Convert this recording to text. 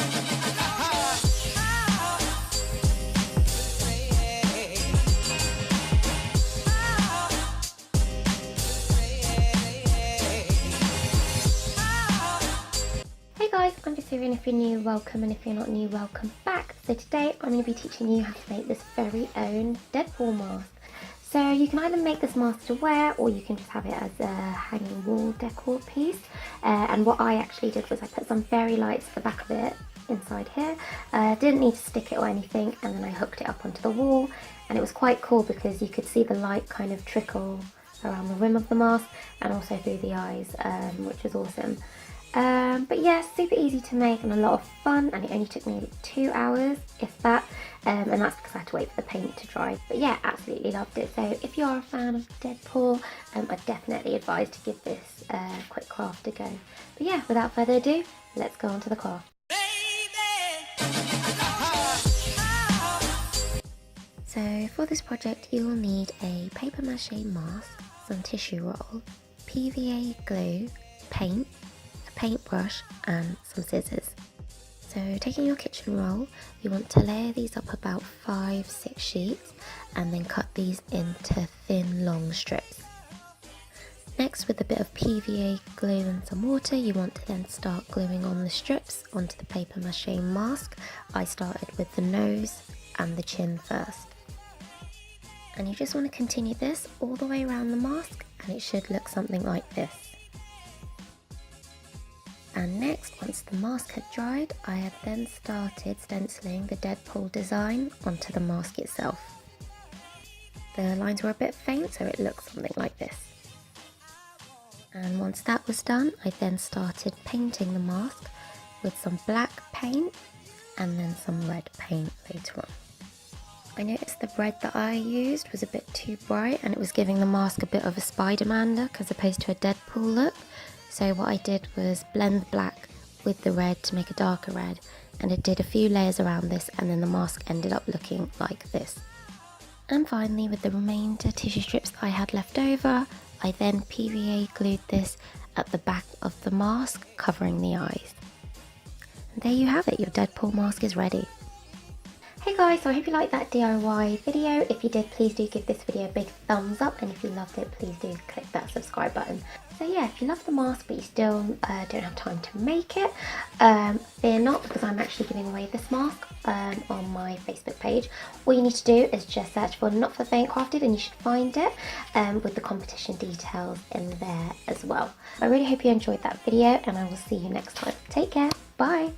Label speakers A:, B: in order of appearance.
A: Hey guys, I'm just here, and if you're new, welcome, and if you're not new, welcome back. So today I'm going to be teaching you how to make this very own Deadpool mask. So you can either make this mask to wear, or you can just have it as a hanging wall decor piece. And what I actually did was I put some fairy lights at the back of it inside here. Didn't need to stick it or anything, and then I hooked it up onto the wall, and it was quite cool because you could see the light kind of trickle around the rim of the mask and also through the eyes, which was awesome. But yeah, super easy to make and a lot of fun, and it only took me 2 hours, if that, and that's because I had to wait for the paint to dry. But yeah, absolutely loved it. So if you're a fan of Deadpool, I definitely advise to give this quick craft a go. But yeah, without further ado, let's go on to the craft. So for this project you will need a paper mache mask, some tissue roll, PVA glue, paint, paintbrush and some scissors. So taking your kitchen roll, you want to layer these up about 5-6 sheets and then cut these into thin long strips. Next, with a bit of PVA glue and some water, you want to then start gluing on the strips onto the paper mache mask. I started with the nose and the chin first. And you just want to continue this all the way around the mask, and it should look something like this. And next, once the mask had dried, I had then started stenciling the Deadpool design onto the mask itself. The lines were a bit faint, so it looked something like this. And once that was done, I then started painting the mask with some black paint and then some red paint later on. I noticed the red that I used was a bit too bright and it was giving the mask a bit of a Spider-Man look as opposed to a Deadpool look. So what I did was blend the black with the red to make a darker red, and it did a few layers around this, and then the mask ended up looking like this. And finally, with the remainder tissue strips that I had left over, I then PVA glued this at the back of the mask, covering the eyes. And there you have it, your Deadpool mask is ready. Hey guys, so I hope you liked that DIY video. If you did, please do give this video a big thumbs up, and if you loved it, please do click that subscribe button. So yeah, if you love the mask but you still don't have time to make it, fear not, because I'm actually giving away this mask on my Facebook page. All you need to do is just search for Not For Faint Crafted and you should find it, with the competition details in there as well. I really hope you enjoyed that video, and I will see you next time. Take care, bye!